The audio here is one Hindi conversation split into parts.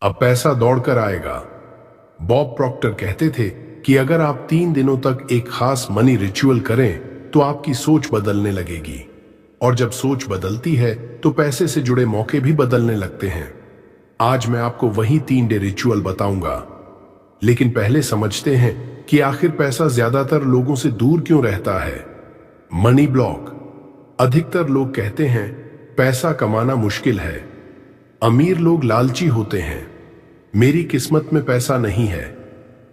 अब पैसा दौड़कर आएगा। बॉब प्रॉक्टर कहते थे कि अगर आप 3 दिनों तक एक खास मनी रिचुअल करें तो आपकी सोच बदलने लगेगी, और जब सोच बदलती है तो पैसे से जुड़े मौके भी बदलने लगते हैं। आज मैं आपको वही 3 डे रिचुअल बताऊंगा, लेकिन पहले समझते हैं कि आखिर पैसा ज्यादातर लोगों से दूर क्यों रहता है। Money block. अधिकतर लोग कहते हैं पैसा कमाना मुश्किल है। अमीर लोग लालची होते हैं, मेरी किस्मत में पैसा नहीं है।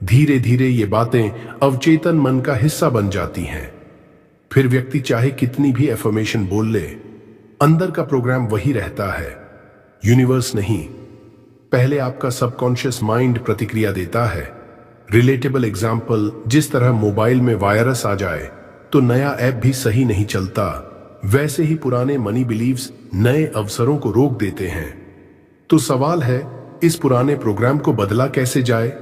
धीरे धीरे ये बातें अवचेतन मन का हिस्सा बन जाती हैं। फिर व्यक्ति चाहे कितनी भी एफर्मेशन बोल ले, अंदर का प्रोग्राम वही रहता है। यूनिवर्स नहीं, पहले आपका सबकॉन्शियस माइंड प्रतिक्रिया देता है। रिलेटेबल एग्जाम्पल, जिस तरह मोबाइल में वायरस आ जाए तो नया ऐप भी सही नहीं चलता, वैसे ही पुराने मनी बिलीव्स नए अवसरों को रोक देते हैं। तो सवाल है, इस पुराने प्रोग्राम को बदला कैसे जाए?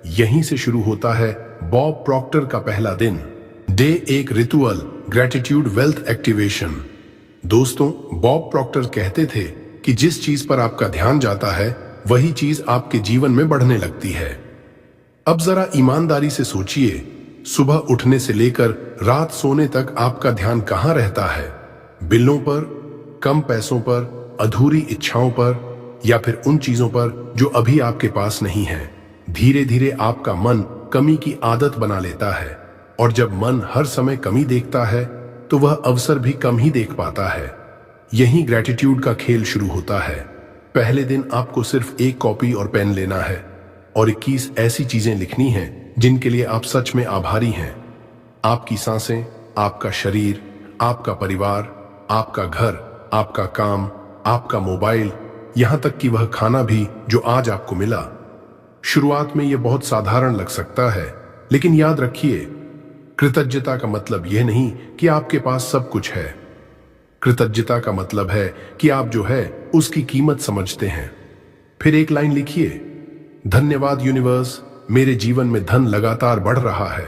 यहीं से शुरू होता है बॉब प्रॉक्टर का पहला दिन। Day 1 ritual, gratitude wealth activation. दोस्तों, बॉब प्रॉक्टर कहते थे कि जिस चीज पर आपका ध्यान जाता है वही चीज आपके जीवन में बढ़ने लगती है। अब जरा ईमानदारी से सोचिए, सुबह उठने से लेकर रात सोने तक आपका ध्यान कहां रहता है? बिलों पर, कम पैसों पर, अधूरी इच्छाओं पर, या फिर उन चीजों पर जो अभी आपके पास नहीं है? धीरे धीरे आपका मन कमी की आदत बना लेता है, और जब मन हर समय कमी देखता है तो वह अवसर भी कम ही देख पाता है। यही ग्रेटिट्यूड का खेल शुरू होता है। पहले दिन आपको सिर्फ एक कॉपी और पेन लेना है और 21 ऐसी चीजें लिखनी हैं जिनके लिए आप सच में आभारी हैं। आपकी सांसें, आपका शरीर, आपका परिवार, आपका घर, आपका काम, आपका मोबाइल, यहां तक कि वह खाना भी जो आज आपको मिला। शुरुआत में यह बहुत साधारण लग सकता है, लेकिन याद रखिए, कृतज्ञता का मतलब यह नहीं कि आपके पास सब कुछ है। कृतज्ञता का मतलब है कि आप जो है उसकी कीमत समझते हैं। फिर एक लाइन लिखिए, धन्यवाद यूनिवर्स, मेरे जीवन में धन लगातार बढ़ रहा है।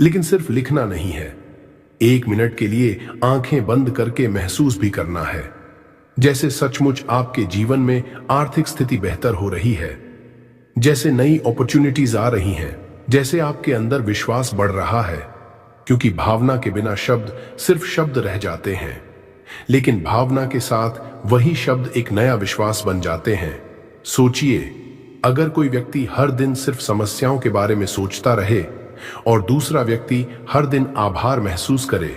लेकिन सिर्फ लिखना नहीं है, 1 मिनट के लिए आंखें बंद करके महसूस भी करना है, जैसे सचमुच आपके जीवन में आर्थिक स्थिति बेहतर हो रही है, जैसे नई अपॉर्चुनिटीज आ रही हैं, जैसे आपके अंदर विश्वास बढ़ रहा है। क्योंकि भावना के बिना शब्द सिर्फ शब्द रह जाते हैं, लेकिन भावना के साथ वही शब्द एक नया विश्वास बन जाते हैं। सोचिए, अगर कोई व्यक्ति हर दिन सिर्फ समस्याओं के बारे में सोचता रहे और दूसरा व्यक्ति हर दिन आभार महसूस करे,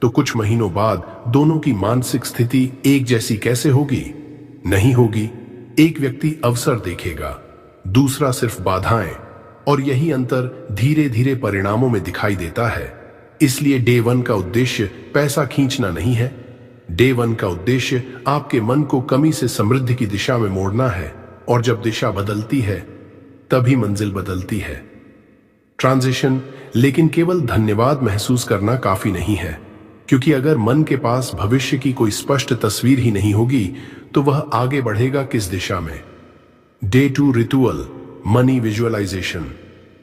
तो कुछ महीनों बाद दोनों की मानसिक स्थिति एक जैसी कैसे होगी? नहीं होगी। एक व्यक्ति अवसर देखेगा, दूसरा सिर्फ बाधाएं, और यही अंतर धीरे धीरे परिणामों में दिखाई देता है। इसलिए डे 1 का उद्देश्य पैसा खींचना नहीं है। डे 1 का उद्देश्य आपके मन को कमी से समृद्धि की दिशा में मोड़ना है, और जब दिशा बदलती है तभी मंजिल बदलती है। ट्रांजिशन। लेकिन केवल धन्यवाद महसूस करना काफी नहीं है, क्योंकि अगर मन के पास भविष्य की कोई स्पष्ट तस्वीर ही नहीं होगी तो वह आगे बढ़ेगा किस दिशा में? Day 2 ritual, money visualisation.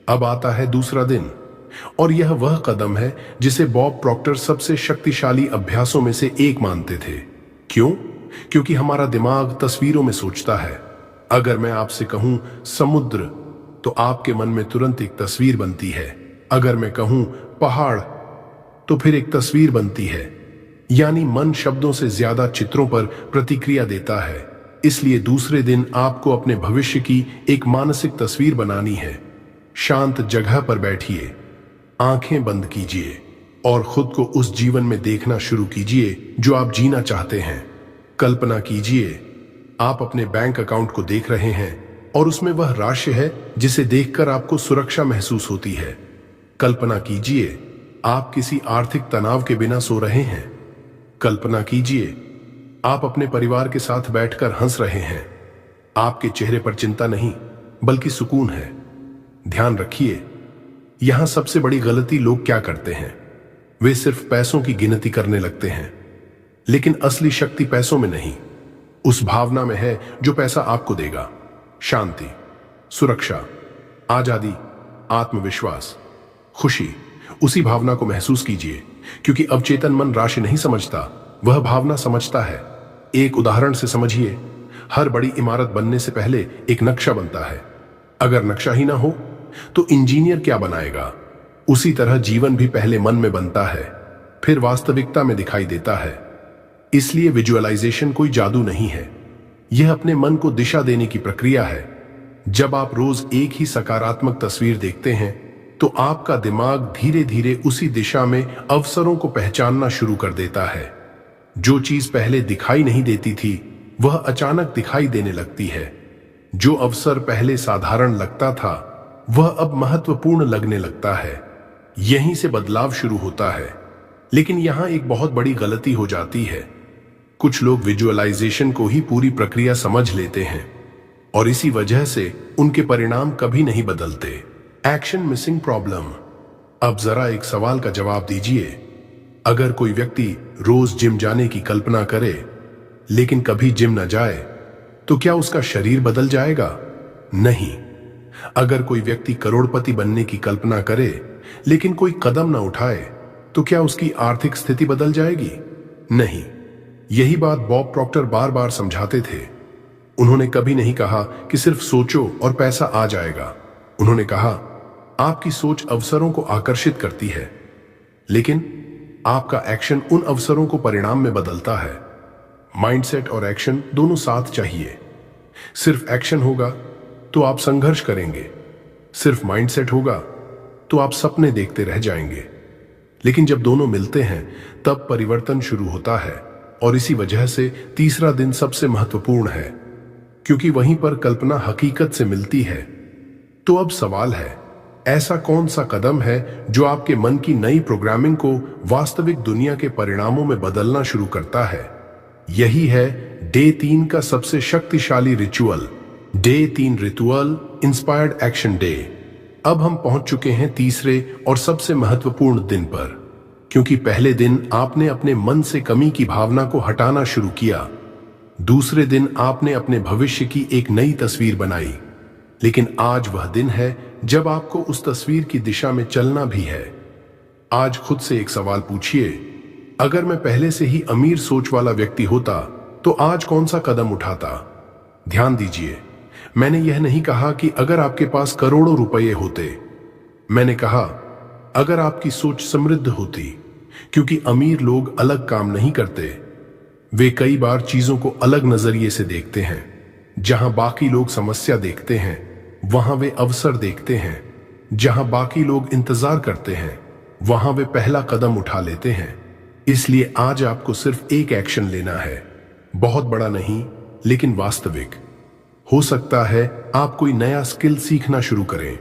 अब आता है दूसरा दिन, और यह वह कदम है जिसे बॉब प्रॉक्टर सबसे शक्तिशाली अभ्यासों में से एक मानते थे। क्यों? क्योंकि हमारा दिमाग तस्वीरों में सोचता है। अगर मैं आपसे कहूं समुद्र, तो आपके मन में तुरंत एक तस्वीर बनती है। अगर मैं कहूं पहाड़, तो फिर एक तस्वीर बनती है। यानी मन शब्दों से ज्यादा चित्रों पर प्रतिक्रिया देता है। इसलिए दूसरे दिन आपको अपने भविष्य की एक मानसिक तस्वीर बनानी है। शांत जगह पर बैठिए, आंखें बंद कीजिए और खुद को उस जीवन में देखना शुरू कीजिए जो आप जीना चाहते हैं। कल्पना कीजिए, आप अपने बैंक अकाउंट को देख रहे हैं और उसमें वह राशि है जिसे देखकर आपको सुरक्षा महसूस होती है। कल्पना कीजिए, आप किसी आर्थिक तनाव के बिना सो रहे हैं। कल्पना कीजिए, आप अपने परिवार के साथ बैठकर हंस रहे हैं। आपके चेहरे पर चिंता नहीं, बल्कि सुकून है। ध्यान रखिए, यहां सबसे बड़ी गलती लोग क्या करते हैं? वे सिर्फ पैसों की गिनती करने लगते हैं। लेकिन असली शक्ति पैसों में नहीं, उस भावना में है जो पैसा आपको देगा। शांति, सुरक्षा, आजादी, आत्मविश्वास, खुशी। उसी भावना को महसूस कीजिए, क्योंकि अवचेतन मन राशि नहीं समझता, वह भावना समझता है। एक उदाहरण से समझिए, हर बड़ी इमारत बनने से पहले एक नक्शा बनता है। अगर नक्शा ही ना हो तो इंजीनियर क्या बनाएगा? उसी तरह जीवन भी पहले मन में बनता है, फिर वास्तविकता में दिखाई देता है। इसलिए विजुअलाइजेशन कोई जादू नहीं है, यह अपने मन को दिशा देने की प्रक्रिया है। जब आप रोज एक ही सकारात्मक तस्वीर देखते हैं तो आपका दिमाग धीरे धीरे उसी दिशा में अवसरों को पहचानना शुरू कर देता है। जो चीज पहले दिखाई नहीं देती थी वह अचानक दिखाई देने लगती है। जो अवसर पहले साधारण लगता था वह अब महत्वपूर्ण लगने लगता है। यहीं से बदलाव शुरू होता है। लेकिन यहां एक बहुत बड़ी गलती हो जाती है। कुछ लोग विजुअलाइजेशन को ही पूरी प्रक्रिया समझ लेते हैं और इसी वजह से उनके परिणाम कभी नहीं बदलते। Action missing problem. अब जरा एक सवाल का जवाब दीजिए। अगर कोई व्यक्ति रोज जिम जाने की कल्पना करे लेकिन कभी जिम न जाए तो क्या उसका शरीर बदल जाएगा? नहीं। अगर कोई व्यक्ति करोड़पति बनने की कल्पना करे लेकिन कोई कदम न उठाए तो क्या उसकी आर्थिक स्थिति बदल जाएगी? नहीं। यही बात बॉब प्रॉक्टर बार बार समझाते थे। उन्होंने कभी नहीं कहा कि सिर्फ सोचो और पैसा आ जाएगा। उन्होंने कहा, आपकी सोच अवसरों को आकर्षित करती है, लेकिन आपका एक्शन उन अवसरों को परिणाम में बदलता है। माइंडसेट और एक्शन दोनों साथ चाहिए। सिर्फ एक्शन होगा तो आप संघर्ष करेंगे, सिर्फ माइंडसेट होगा तो आप सपने देखते रह जाएंगे। लेकिन जब दोनों मिलते हैं तब परिवर्तन शुरू होता है। और इसी वजह से तीसरा दिन सबसे महत्वपूर्ण है, क्योंकि वहीं पर कल्पना हकीकत से मिलती है। तो अब सवाल है, ऐसा कौन सा कदम है जो आपके मन की नई प्रोग्रामिंग को वास्तविक दुनिया के परिणामों में बदलना शुरू करता है? यही है डे 3 का सबसे शक्तिशाली ritual. Day 3 ritual inspired action day. अब हम पहुंच चुके हैं तीसरे और सबसे महत्वपूर्ण दिन पर, क्योंकि पहले दिन आपने अपने मन से कमी की भावना को हटाना शुरू किया। दूसरे दिन आपने अपने भविष्य की एक नई तस्वीर बनाई। लेकिन आज वह दिन है जब आपको उस तस्वीर की दिशा में चलना भी है। आज खुद से एक सवाल पूछिए, अगर मैं पहले से ही अमीर सोच वाला व्यक्ति होता तो आज कौन सा कदम उठाता? ध्यान दीजिए, मैंने यह नहीं कहा कि अगर आपके पास करोड़ों रुपए होते। मैंने कहा अगर आपकी सोच समृद्ध होती, क्योंकि अमीर लोग अलग काम नहीं करते। वे कई बार चीजों को अलग नजरिए से देखते हैं। जहां बाकी लोग समस्या देखते हैं वहां वे अवसर देखते हैं। जहां बाकी लोग इंतजार करते हैं वहां वे पहला कदम उठा लेते हैं। इसलिए आज आपको सिर्फ एक एक्शन लेना है, बहुत बड़ा नहीं लेकिन वास्तविक। हो सकता है आप कोई नया स्किल सीखना शुरू करें।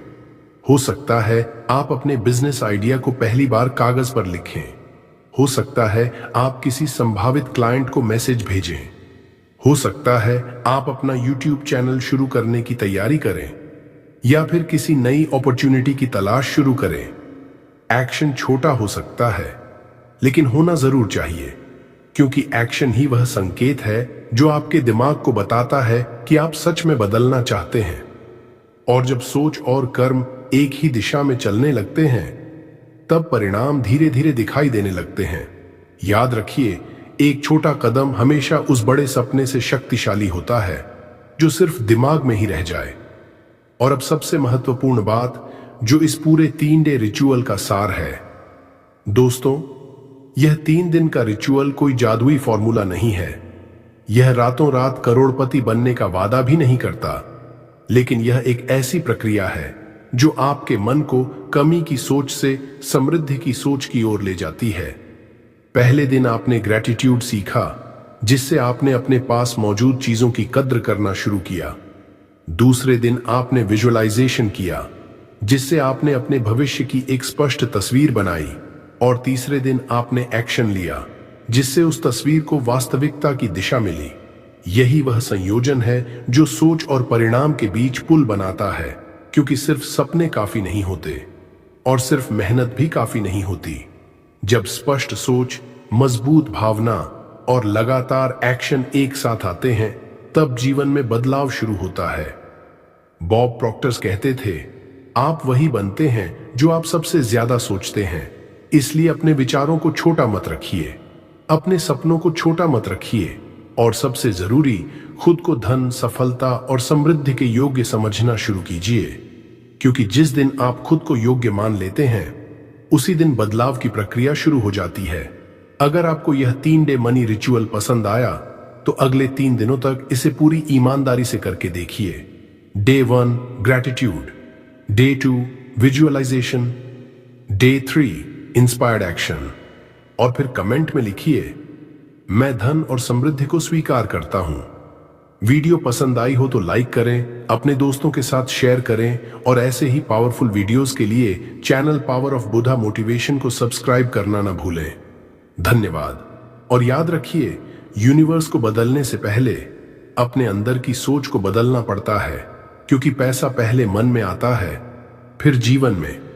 हो सकता है आप अपने बिजनेस आइडिया को पहली बार कागज पर लिखें। हो सकता है आप किसी संभावित क्लाइंट को मैसेज भेजें। हो सकता है आप अपना YouTube चैनल शुरू करने की तैयारी करें या फिर किसी नई अपॉर्चुनिटी की तलाश शुरू करें। एक्शन छोटा हो सकता है लेकिन होना जरूर चाहिए, क्योंकि एक्शन ही वह संकेत है जो आपके दिमाग को बताता है कि आप सच में बदलना चाहते हैं। और जब सोच और कर्म एक ही दिशा में चलने लगते हैं तब परिणाम धीरे धीरे दिखाई देने लगते हैं। याद रखिए, एक छोटा कदम हमेशा उस बड़े सपने से शक्तिशाली होता है जो सिर्फ दिमाग में ही रह जाए। और अब सबसे महत्वपूर्ण बात जो इस पूरे 3 डे रिचुअल का सार है। दोस्तों, यह 3 दिन का रिचुअल कोई जादुई फॉर्मूला नहीं है। यह रातों रात करोड़पति बनने का वादा भी नहीं करता, लेकिन यह एक ऐसी प्रक्रिया है जो आपके मन को कमी की सोच से समृद्धि की सोच की ओर ले जाती है। पहले दिन आपने ग्रैटिट्यूड सीखा, जिससे आपने अपने पास मौजूद चीजों की कद्र करना शुरू किया। दूसरे दिन आपने विजुअलाइजेशन किया, जिससे आपने अपने भविष्य की एक स्पष्ट तस्वीर बनाई। और तीसरे दिन आपने एक्शन लिया, जिससे उस तस्वीर को वास्तविकता की दिशा मिली। यही वह संयोजन है जो सोच और परिणाम के बीच पुल बनाता है, क्योंकि सिर्फ सपने काफी नहीं होते और सिर्फ मेहनत भी काफी नहीं होती। जब स्पष्ट सोच, मजबूत भावना और लगातार एक्शन एक साथ आते हैं तब जीवन में बदलाव शुरू होता है। बॉब प्रॉक्टर्स कहते थे, आप वही बनते हैं जो आप सबसे ज्यादा सोचते हैं। इसलिए अपने विचारों को छोटा मत रखिए, अपने सपनों को छोटा मत रखिए और सबसे जरूरी, खुद को धन, सफलता और समृद्धि के योग्य समझना शुरू कीजिए, क्योंकि जिस दिन आप खुद को योग्य मान लेते हैं उसी दिन बदलाव की प्रक्रिया शुरू हो जाती है। अगर आपको यह 3 डे मनी रिचुअल पसंद आया तो अगले 3 दिनों तक इसे पूरी ईमानदारी से करके देखिए। Day 1 gratitude, day 2 visualisation, day 3 inspired action, और फिर कमेंट में लिखिए मैं धन और समृद्धि को स्वीकार करता हूं। वीडियो पसंद आई हो तो लाइक करें, अपने दोस्तों के साथ शेयर करें और ऐसे ही पावरफुल वीडियोस के लिए channel power of Buddha motivation को सब्सक्राइब करना न भूलें। धन्यवाद। और याद रखिए, यूनिवर्स को बदलने से पहले अपने अंदर की सोच को बदलना पड़ता है, क्योंकि पैसा पहले मन में आता है, फिर जीवन में।